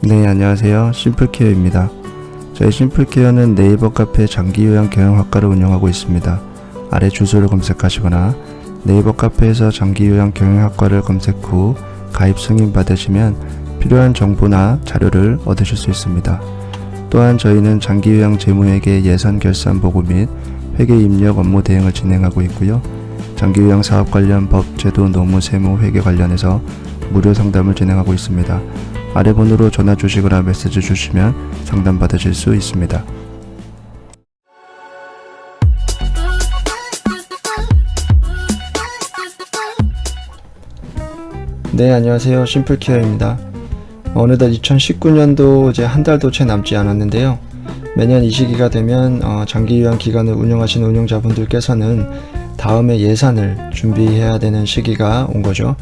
네, 안녕하세요. 심플케어입니다. 저희 심플케어는 네이버 카페 장기요양 경영학과를 운영하고 있습니다. 아래 주소를 검색하시거나 네이버 카페에서 장기요양 경영학과를 검색 후 가입 승인 받으시면 필요한 정보나 자료를 얻으실 수 있습니다. 또한 저희는 장기요양 재무회계 예산 결산 보고 및 회계 입력 업무 대행을 진행하고 있고요. 장기요양 사업 관련 법, 제도, 노무, 세무, 회계 관련해서 무료 상담을 진행하고 있습니다. 아래 번호로 전화 주시거나 메시지 주시면 상담 받으실 수 있습니다. 네, 안녕하세요. 심플케어입니다. 어느덧 2019년도 이제 한 달도 채 남지 않았는데요. 매년 이 시기가 되면 장기요양 기관을 운영하시는 운영자분들께서는 다음에 예산을 준비해야 되는 시기가 온 거죠.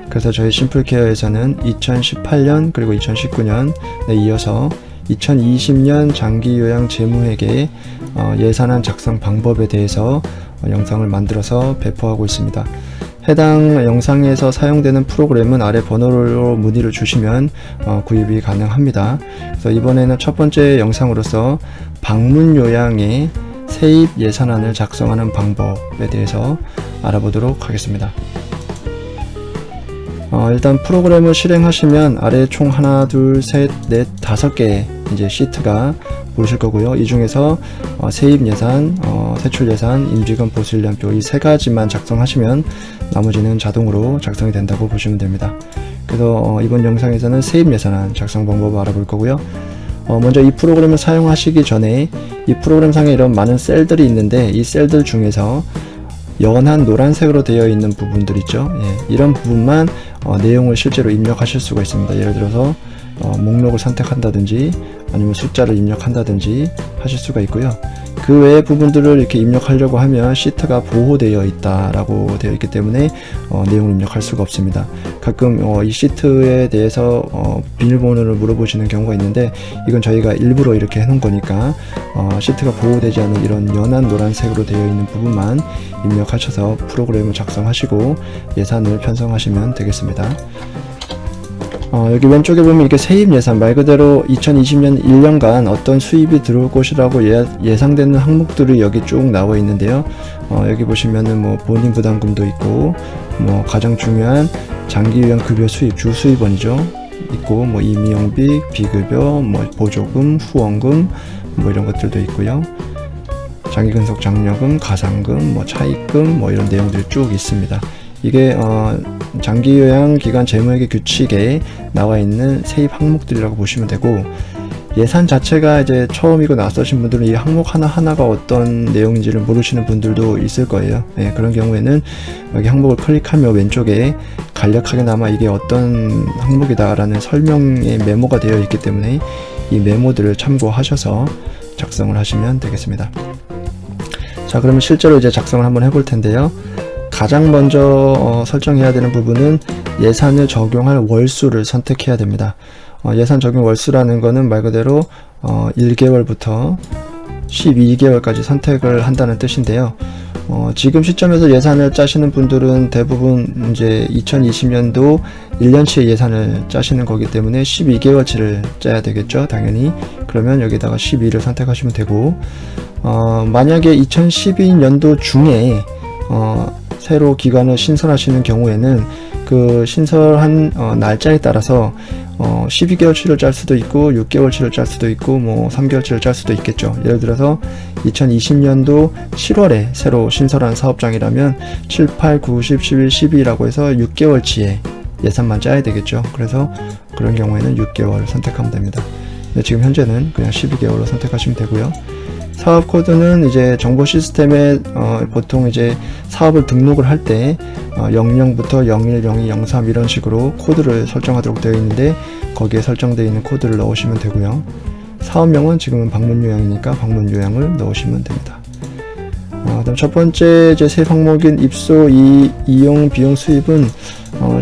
그래서 저희 심플케어에서는 2018년 그리고 2019년에 이어서 2020년 장기요양 재무회계 예산안 작성 방법에 대해서 영상을 만들어서 배포하고 있습니다. 해당 영상에서 사용되는 프로그램은 아래 번호로 문의를 주시면 구입이 가능합니다. 그래서 이번에는 첫 번째 영상으로서 방문요양의 세입 예산안을 작성하는 방법에 대해서 알아보도록 하겠습니다. 일단 프로그램을 실행하시면 아래 총 하나, 둘, 셋, 넷, 5개 이제 시트가 보실 거고요. 이 중에서 세입 예산, 세출 예산, 임직원 보수일련표 이 세 가지만 작성하시면 나머지는 자동으로 작성이 된다고 보시면 됩니다. 그래서 이번 영상에서는 세입 예산안 작성 방법을 알아볼 거고요. 먼저 이 프로그램을 사용하시기 전에 이 프로그램 상에 이런 많은 셀들이 있는데 이 셀들 중에서 연한 노란색으로 되어 있는 부분들 있죠. 이런 부분만 내용을 실제로 입력하실 수가 있습니다. 예를 들어서 목록을 선택한다든지 아니면 숫자를 입력한다든지 하실 수가 있고요. 그 외의 부분들을 이렇게 입력하려고 하면 시트가 보호되어 있다라고 되어 있기 때문에 내용을 입력할 수가 없습니다. 가끔 이 시트에 대해서 비밀번호를 물어보시는 경우가 있는데 이건 저희가 일부러 이렇게 해놓은 거니까 시트가 보호되지 않은 이런 연한 노란색으로 되어 있는 부분만 입력하셔서 프로그램을 작성하시고 예산을 편성하시면 되겠습니다. 여기 왼쪽에 보면 이렇게 세입 예산 말 그대로 2020년 1년간 어떤 수입이 들어올 것이라고 예상되는 항목들이 여기 쭉 나와 있는데요. 여기 보시면은 뭐 본인 부담금도 있고 뭐 가장 중요한 장기요양 급여 수입 주 수입원이죠. 있고 뭐 임용비, 비급여, 뭐 보조금, 후원금 뭐 이런 것들도 있고요. 장기근속 장려금, 가상금, 뭐 차입금 뭐 이런 내용들이 쭉 있습니다. 이게 장기요양 기관 재무회계 규칙에 나와 있는 세입 항목들이라고 보시면 되고 예산 자체가 이제 처음이고 낯서신 분들은 이 항목 하나하나가 어떤 내용인지를 모르시는 분들도 있을 거예요. 그런 경우에는 여기 항목을 클릭하며 왼쪽에 간략하게나마 이게 어떤 항목이다 라는 설명의 메모가 되어 있기 때문에 이 메모들을 참고하셔서 작성을 하시면 되겠습니다. 자, 그러면 실제로 이제 작성을 한번 해볼 텐데요. 가장 먼저 설정해야 되는 부분은 예산을 적용할 월수를 선택해야 됩니다. 예산 적용 월수라는 거는 말 그대로 1개월부터 12개월까지 선택을 한다는 뜻인데요. 지금 시점에서 예산을 짜시는 분들은 대부분 이제 2020년도 1년치의 예산을 짜시는 거기 때문에 12개월치를 짜야 되겠죠, 당연히. 그러면 여기다가 12를 선택하시면 되고 만약에 2012년도 중에 새로 기관을 신설하시는 경우에는 그 신설한 날짜에 따라서 12개월치를 짤 수도 있고 6개월치를 짤 수도 있고 뭐 3개월치를 짤 수도 있겠죠. 예를 들어서 2020년도 7월에 새로 신설한 사업장이라면 7, 8, 9, 10, 11, 12라고 해서 6개월치에 예산만 짜야 되겠죠. 그래서 그런 경우에는 6개월을 선택하면 됩니다. 근데 지금 현재는 그냥 12개월로 선택하시면 되고요. 사업 코드는 이제 정보 시스템에 보통 이제 사업을 등록을 할 때 00부터 01, 02, 03 이런 식으로 코드를 설정하도록 되어 있는데 거기에 설정되어 있는 코드를 넣으시면 되고요. 사업명은 지금은 방문요양이니까 방문요양을 넣으시면 됩니다. 그다음 첫 번째 이제 세 항목인 입소, 이용, 비용 수입은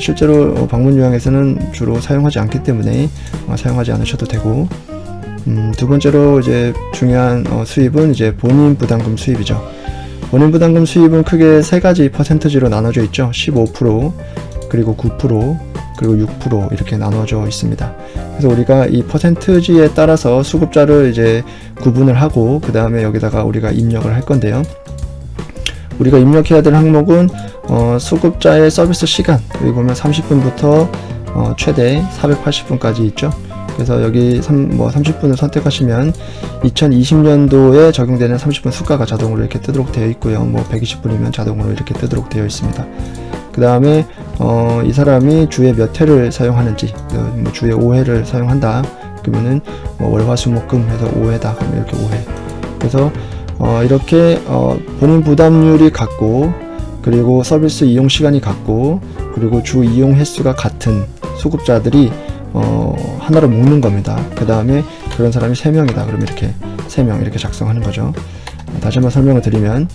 실제로 방문요양에서는 주로 사용하지 않기 때문에 사용하지 않으셔도 되고 두 번째로 이제 중요한 수입은 이제 본인 부담금 수입이죠. 본인 부담금 수입은 크게 세 가지 퍼센트지로 나눠져 있죠. 15%, 그리고 9%, 그리고 6% 이렇게 나눠져 있습니다. 그래서 우리가 이 퍼센트지에 따라서 수급자를 이제 구분을 하고 그 다음에 여기다가 우리가 입력을 할 건데요. 우리가 입력해야 될 항목은 수급자의 서비스 시간, 여기 보면 30분부터 최대 480분까지 있죠. 그래서 여기 30분을 선택하시면 2020년도에 적용되는 30분 수가가 자동으로 이렇게 뜨도록 되어 있고요. 120분이면 자동으로 이렇게 뜨도록 되어 있습니다. 그 다음에 이 사람이 주에 몇 회를 사용하는지, 주에 5회를 사용한다 그러면은 월화수목금 해서 5회다 그러면 이렇게 5회. 그래서 이렇게 본인 부담률이 같고, 그리고 서비스 이용 시간이 같고, 그리고 주 이용 횟수가 같은 수급자들이 하나로 묶는 겁니다. 그 다음에 그런 사람이 3명이다 그러면 이렇게 3명 이렇게 작성하는 거죠. 다시 한번 설명을 드리면,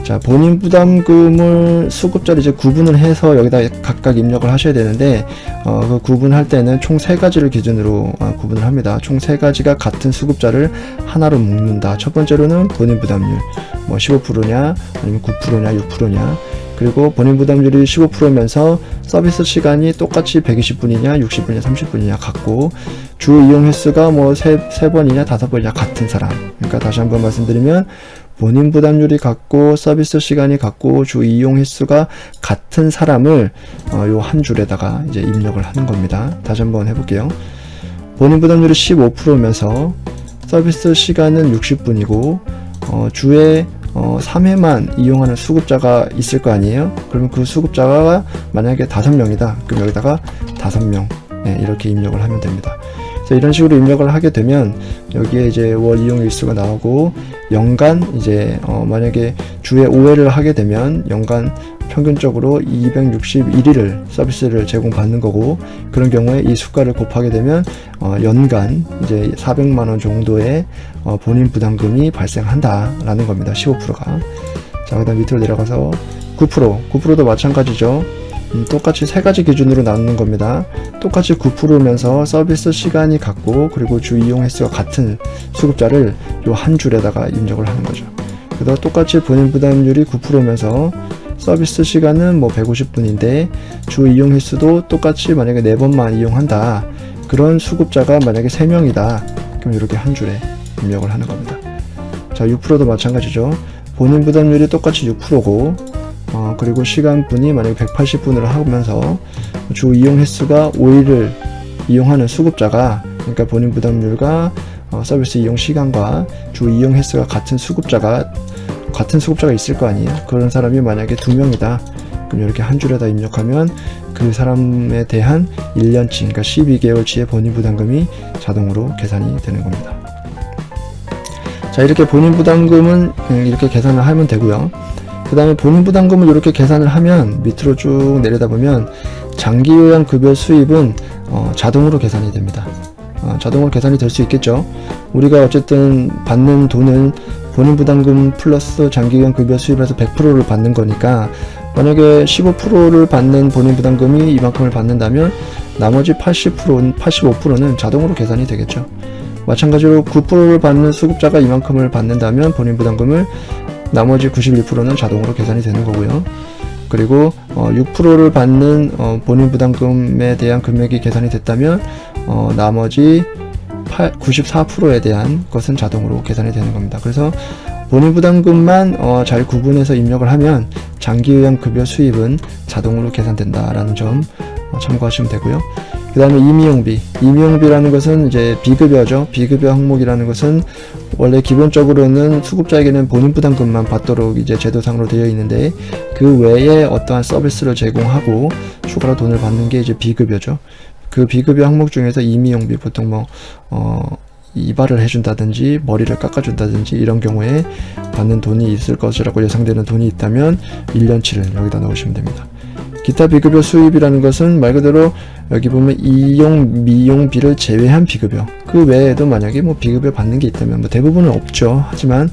자, 본인 부담금을 수급자를 이제 구분을 해서 여기다 각각 입력을 하셔야 되는데, 그 구분할 때는 총 3가지를 기준으로 구분을 합니다. 총 3가지가 같은 수급자를 하나로 묶는다. 첫 번째로는 본인 부담률, 15%냐, 아니면 9%냐, 6%냐, 그리고 본인 부담률이 15%면서 서비스 시간이 똑같이 120분이냐, 60분이냐, 30분이냐 같고, 주 이용 횟수가 3번이냐, 5번이냐 같은 사람. 그러니까 다시 한번 말씀드리면, 본인 부담률이 같고 서비스 시간이 같고 주 이용 횟수가 같은 사람을 요 한 줄에다가 이제 입력을 하는 겁니다. 다시 한번 해볼게요. 본인 부담률이 15%면서 서비스 시간은 60분이고 주에 3회만 이용하는 수급자가 있을 거 아니에요? 그러면 그 수급자가 만약에 5명이다. 그럼 여기다가 5명 이렇게 입력을 하면 됩니다. 그래서 이런 식으로 입력을 하게 되면 여기에 이제 월 이용 일수가 나오고, 연간 이제 만약에 주에 5회를 하게 되면 연간 평균적으로 261일을 서비스를 제공받는 거고, 그런 경우에 이 수가를 곱하게 되면 연간 이제 400만원 정도의 본인 부담금이 발생한다라는 겁니다. 15%가. 자, 그다음 밑으로 내려가서 9%도 마찬가지죠. 똑같이 3가지 기준으로 나누는 겁니다. 똑같이 9%면서 서비스 시간이 같고, 그리고 주 이용 횟수가 같은 수급자를 요 한 줄에다가 입력을 하는 거죠. 그래서 똑같이 본인 부담률이 9%면서 서비스 시간은 150분인데 주 이용 횟수도 똑같이 만약에 4번만 이용한다. 그런 수급자가 만약에 3명이다. 그럼 이렇게 한 줄에 입력을 하는 겁니다. 자, 6%도 마찬가지죠. 본인 부담률이 똑같이 6%고, 그리고 시간분이 만약에 180분을 하면서 주 이용 횟수가 5일을 이용하는 수급자가, 그러니까 본인 부담률과 서비스 이용 시간과 주 이용 횟수가 같은 수급자가 있을 거 아니에요. 그런 사람이 만약에 2명이다. 그럼 이렇게 한 줄에다 입력하면 그 사람에 대한 1년치, 그러니까 12개월치의 본인 부담금이 자동으로 계산이 되는 겁니다. 자, 이렇게 본인 부담금은 이렇게 계산을 하면 되고요. 그 다음에 본인 부담금을 이렇게 계산을 하면 밑으로 쭉 내려다 보면 장기요양급여 수입은 자동으로 계산이 됩니다. 자동으로 계산이 될 수 있겠죠. 우리가 어쨌든 받는 돈은 본인 부담금 플러스 장기요양급여 수입에서 100%를 받는 거니까, 만약에 15%를 받는 본인 부담금이 이만큼을 받는다면 나머지 85%는 자동으로 계산이 되겠죠. 마찬가지로 9%를 받는 수급자가 이만큼을 받는다면 본인 부담금을 나머지 91%는 자동으로 계산이 되는 거고요. 그리고 6%를 받는 본인 부담금에 대한 금액이 계산이 됐다면 나머지 94%에 대한 것은 자동으로 계산이 되는 겁니다. 그래서 본인 부담금만 잘 구분해서 입력을 하면 장기요양급여 수입은 자동으로 계산된다라는 점 참고하시면 되고요. 그 다음에 임의용비라는 것은 이제 비급여죠. 비급여 항목이라는 것은 원래 기본적으로는 수급자에게는 본인 부담금만 받도록 이제 제도상으로 되어 있는데, 그 외에 어떠한 서비스를 제공하고 추가로 돈을 받는 게 이제 비급여죠. 그 비급여 항목 중에서 임의용비, 보통 이발을 해준다든지 머리를 깎아준다든지 이런 경우에 받는 돈이 있을 것이라고 예상되는 돈이 있다면 1년치를 여기다 넣으시면 됩니다. 기타 비급여 수입이라는 것은 말 그대로 여기 보면 이용, 미용비를 제외한 비급여, 그 외에도 만약에 비급여 받는 게 있다면 대부분은 없죠. 하지만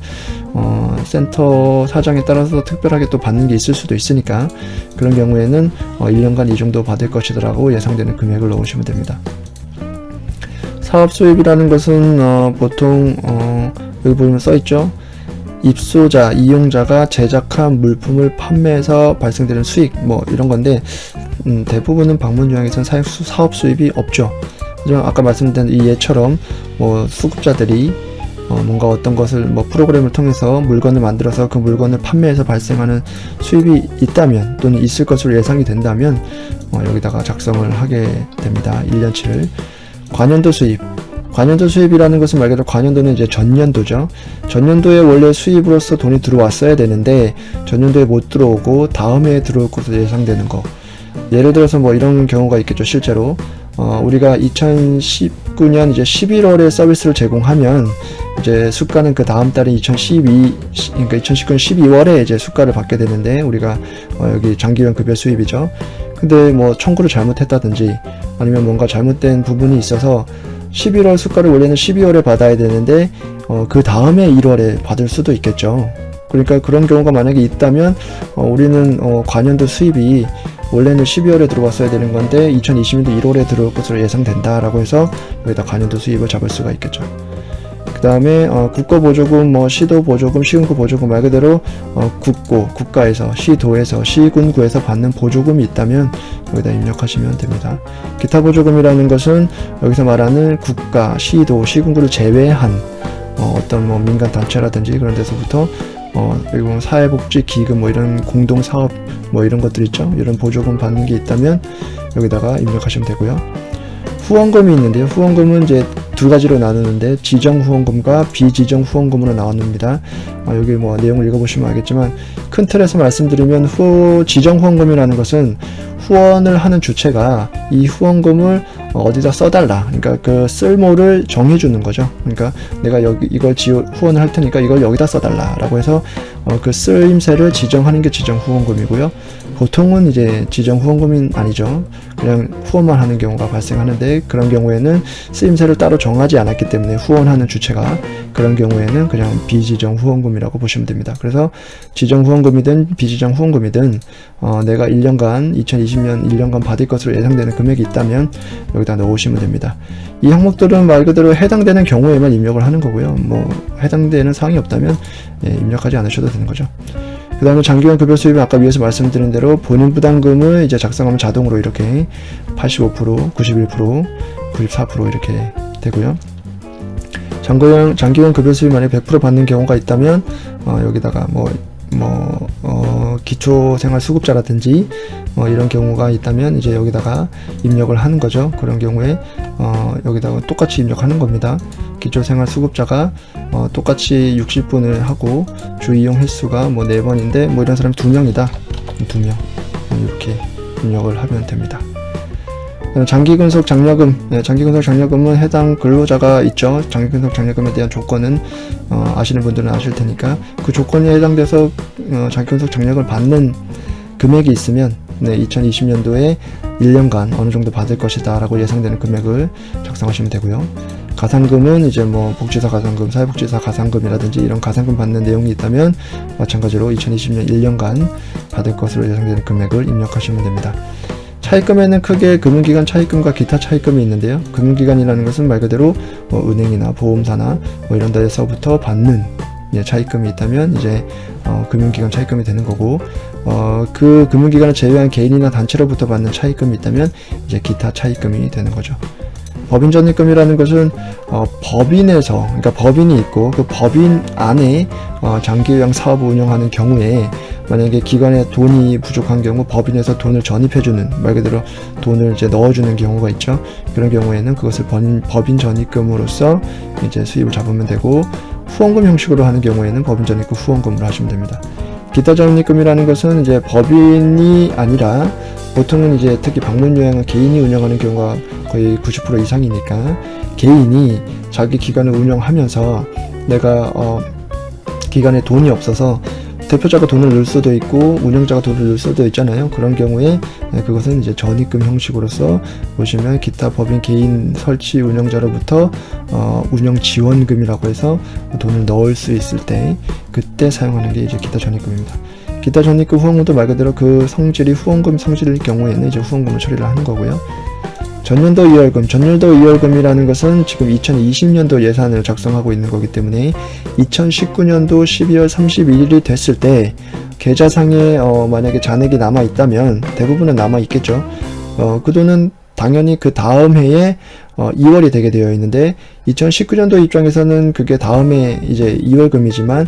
센터 사정에 따라서 특별하게 또 받는 게 있을 수도 있으니까 그런 경우에는 1년간 이 정도 받을 것이라고 예상되는 금액을 넣으시면 됩니다. 사업 수입이라는 것은 보통 여기 보면 써있죠. 입소자, 이용자가 제작한 물품을 판매해서 발생되는 수익 이런 건데, 대부분은 방문 요양에서는 사업 수입이 없죠. 하지만 아까 말씀드린 이 예처럼 뭐 수급자들이 뭔가 어떤 것을 뭐 프로그램을 통해서 물건을 만들어서 그 물건을 판매해서 발생하는 수입이 있다면 또는 있을 것으로 예상이 된다면 여기다가 작성을 하게 됩니다. 1년치를. 관연도 수입. 관연도 수입이라는 것은 말 그대로 관연도는 이제 전년도죠. 전년도에 원래 수입으로서 돈이 들어왔어야 되는데 전년도에 못 들어오고 다음 해에 들어올 것으로 예상되는 거. 예를 들어서 뭐 이런 경우가 있겠죠. 실제로 우리가 2019년 이제 11월에 서비스를 제공하면 이제 수가는 그 다음 달인 그러니까 2019년 12월에 이제 수가를 받게 되는데 우리가 여기 장기요양 급여 수입이죠. 근데 뭐 청구를 잘못했다든지 아니면 뭔가 잘못된 부분이 있어서 11월 수가를 원래는 12월에 받아야 되는데 그 다음에 1월에 받을 수도 있겠죠. 그러니까 그런 경우가 만약에 있다면 우리는 관연도 수입이 원래는 12월에 들어왔어야 되는 건데 2020년도 1월에 들어올 것으로 예상된다라고 해서 여기다 관연도 수입을 잡을 수가 있겠죠. 그 다음에 국고보조금, 뭐 시도보조금, 시군구 보조금 말 그대로 국가에서, 시도에서, 시군구에서 받는 보조금이 있다면 여기다 입력하시면 됩니다. 기타 보조금이라는 것은 여기서 말하는 국가, 시도, 시군구를 제외한 어떤 뭐 민간 단체라든지 그런 데서부터 그리고 사회복지기금 뭐 이런 공동사업 뭐 이런 것들 있죠. 이런 보조금 받는 게 있다면 여기다가 입력하시면 되고요. 후원금이 있는데요. 후원금은 이제 두 가지로 나누는데 지정 후원금과 비지정 후원금으로 나눕니다. 여기 뭐 내용을 읽어보시면 알겠지만 큰 틀에서 말씀드리면 지정 후원금이라는 것은 후원을 하는 주체가 이 후원금을 어디다 써달라. 그러니까 그 쓸모를 정해주는 거죠. 그러니까 내가 이걸 후원을 할 테니까 이걸 여기다 써달라라고 해서 그 쓰임새를 지정하는 게 지정 후원금이고요. 보통은 이제 지정 후원금이 아니죠. 그냥 후원만 하는 경우가 발생하는데 그런 경우에는 쓰임새를 따로 정하지 않았기 때문에 후원하는 주체가 그런 경우에는 그냥 비지정 후원금이라고 보시면 됩니다. 그래서 지정 후원금이든 비지정 후원금이든 내가 2020년 1년간 받을 것으로 예상되는 금액이 있다면 여기다 넣으시면 됩니다. 이 항목들은 말 그대로 해당되는 경우에만 입력을 하는 거고요. 뭐 해당되는 사항이 없다면 입력하지 않으셔도 되는 거죠. 그 다음에 장기요양 급여 수입은 아까 위에서 말씀드린 대로 본인 부담금을 이제 작성하면 자동으로 이렇게 85%, 91%, 94% 이렇게 되고요. 장기요양 급여 수입 만약에 100% 받는 경우가 있다면 여기다가 기초생활수급자라든지 이런 경우가 있다면 이제 여기다가 입력을 하는 거죠. 그런 경우에 여기다가 똑같이 입력하는 겁니다. 기초생활수급자가 똑같이 60분을 하고 주 이용 횟수가 뭐 4번인데 뭐 이런 사람이 2명이다. 2명 이렇게 입력을 하면 됩니다. 장기근속 장려금, 장기근속 장려금은 해당 근로자가 있죠. 장기근속 장려금에 대한 조건은 아시는 분들은 아실 테니까 그 조건에 해당돼서 장기근속 장려금을 받는 금액이 있으면 2020년도에 1년간 어느 정도 받을 것이다 라고 예상되는 금액을 작성하시면 되고요. 가산금은 이제 뭐 복지사 가산금, 사회복지사 가산금이라든지 이런 가산금 받는 내용이 있다면 마찬가지로 2020년 1년간 받을 것으로 예상되는 금액을 입력하시면 됩니다. 차입금에는 크게 금융기관 차입금과 기타 차입금이 있는데요. 금융기관이라는 것은 말 그대로 뭐 은행이나 보험사나 뭐 이런 데서부터 받는 차입금이 있다면 이제 금융기관 차입금이 되는 거고 그 금융기관을 제외한 개인이나 단체로부터 받는 차입금이 있다면 이제 기타 차입금이 되는 거죠. 법인 전입금이라는 것은 법인에서, 그러니까 법인이 있고 그 법인 안에 장기요양 사업을 운영하는 경우에 만약에 기관에 돈이 부족한 경우 법인에서 돈을 전입해주는, 말 그대로 돈을 이제 넣어주는 경우가 있죠. 그런 경우에는 그것을 법인 전입금으로서 이제 수입을 잡으면 되고, 후원금 형식으로 하는 경우에는 법인 전입금 후원금으로 하시면 됩니다. 기타 전입금이라는 것은 이제 법인이 아니라 보통은 이제 특히 방문 요양은 개인이 운영하는 경우가 거의 90% 이상이니까 개인이 자기 기관을 운영하면서 내가 기관에 돈이 없어서 대표자가 돈을 넣을 수도 있고 운영자가 돈을 넣을 수도 있잖아요. 그런 경우에 그것은 이제 전입금 형식으로서 보시면 기타 법인 개인 설치 운영자로부터 운영 지원금이라고 해서 돈을 넣을 수 있을 때 그때 사용하는 게 이제 기타 전입금입니다. 기타 전입금 후원금도 말 그대로 그 성질이 후원금 성질일 경우에는 이제 후원금을 처리를 하는 거고요. 전년도 이월금, 전년도 이월금이라는 것은 지금 2020년도 예산을 작성하고 있는 거기 때문에 2019년도 12월 31일이 됐을 때 계좌상에 만약에 잔액이 남아 있다면 대부분은 남아 있겠죠. 그 돈은 당연히 그 다음 해에 2월이 되게 되어 있는데 2019년도 입장에서는 그게 다음에 이제 2월금이지만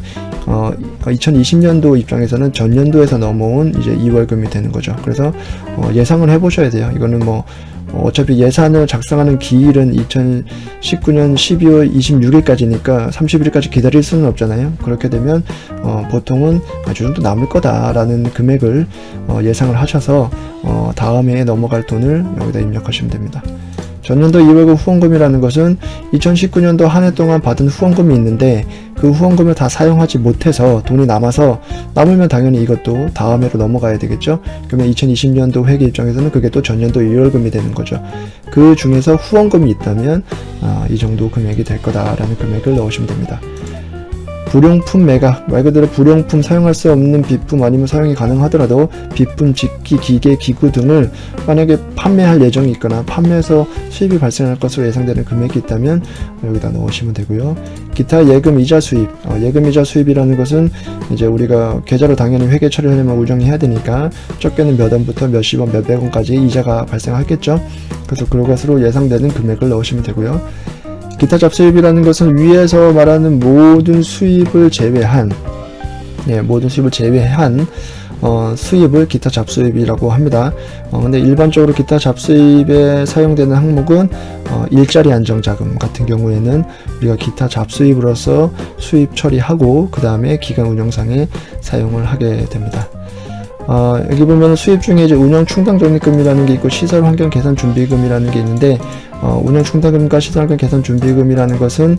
2020년도 입장에서는 전년도에서 넘어온 이제 2월금이 되는 거죠. 그래서 예상을 해보셔야 돼요. 이거는 뭐 어차피 예산을 작성하는 기일은 2019년 12월 26일까지니까 30일까지 기다릴 수는 없잖아요. 그렇게 되면 보통은 이 정도 남을 거다라는 금액을 예상을 하셔서 다음 해에 넘어갈 돈을 여기다 입력하시면 됩니다. 전년도 2월금 후원금이라는 것은 2019년도 한 해 동안 받은 후원금이 있는데 그 후원금을 다 사용하지 못해서 돈이 남아서 남으면 당연히 이것도 다음 해로 넘어가야 되겠죠. 그러면 2020년도 회계 입장에서는 그게 또 전년도 2월금이 되는 거죠. 그 중에서 후원금이 있다면 이 정도 금액이 될 거다라는 금액을 넣으시면 됩니다. 불용품 매각, 말 그대로 불용품, 사용할 수 없는 비품 아니면 사용이 가능하더라도 비품, 직기, 기계, 기구 등을 만약에 판매할 예정이 있거나 판매해서 수입이 발생할 것으로 예상되는 금액이 있다면 여기다 넣으시면 되고요. 기타 예금 이자 수입, 예금 이자 수입이라는 것은 이제 우리가 계좌로 당연히 회계 처리하려면 운영해야 되니까 적게는 몇 원부터 몇십 원, 몇백 원까지 이자가 발생하겠죠. 그래서 그것으로 예상되는 금액을 넣으시면 되고요. 기타 잡수입이라는 것은 위에서 말하는 모든 수입을 제외한 수입을 기타 잡수입이라고 합니다. 근데 일반적으로 기타 잡수입에 사용되는 항목은 일자리 안정자금 같은 경우에는 우리가 기타 잡수입으로서 수입 처리하고 그 다음에 기간 운영상에 사용을 하게 됩니다. 여기 보면 수입 중에 이제 운영 충당 적립금이라는 게 있고 시설 환경 개선 준비금이라는 게 있는데 운영 충당금과 시설 환경 개선 준비금이라는 것은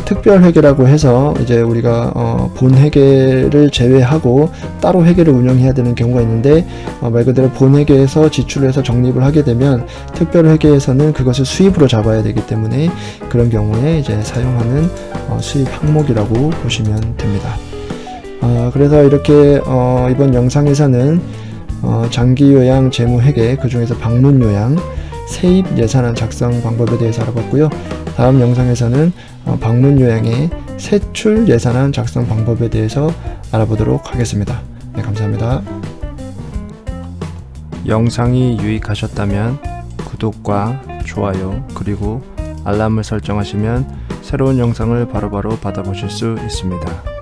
특별 회계라고 해서 이제 우리가 본 회계를 제외하고 따로 회계를 운영해야 되는 경우가 있는데 말 그대로 본 회계에서 지출해서 적립을 하게 되면 특별 회계에서는 그것을 수입으로 잡아야 되기 때문에 그런 경우에 이제 사용하는 수입 항목이라고 보시면 됩니다. 그래서 이렇게 이번 영상에서는 장기요양 재무회계, 그 중에서 방문요양, 세입 예산안 작성 방법에 대해서 알아봤고요. 다음 영상에서는 방문요양의 세출 예산안 작성 방법에 대해서 알아보도록 하겠습니다. 네, 감사합니다. 영상이 유익하셨다면 구독과 좋아요 그리고 알람을 설정하시면 새로운 영상을 바로바로 받아보실 수 있습니다.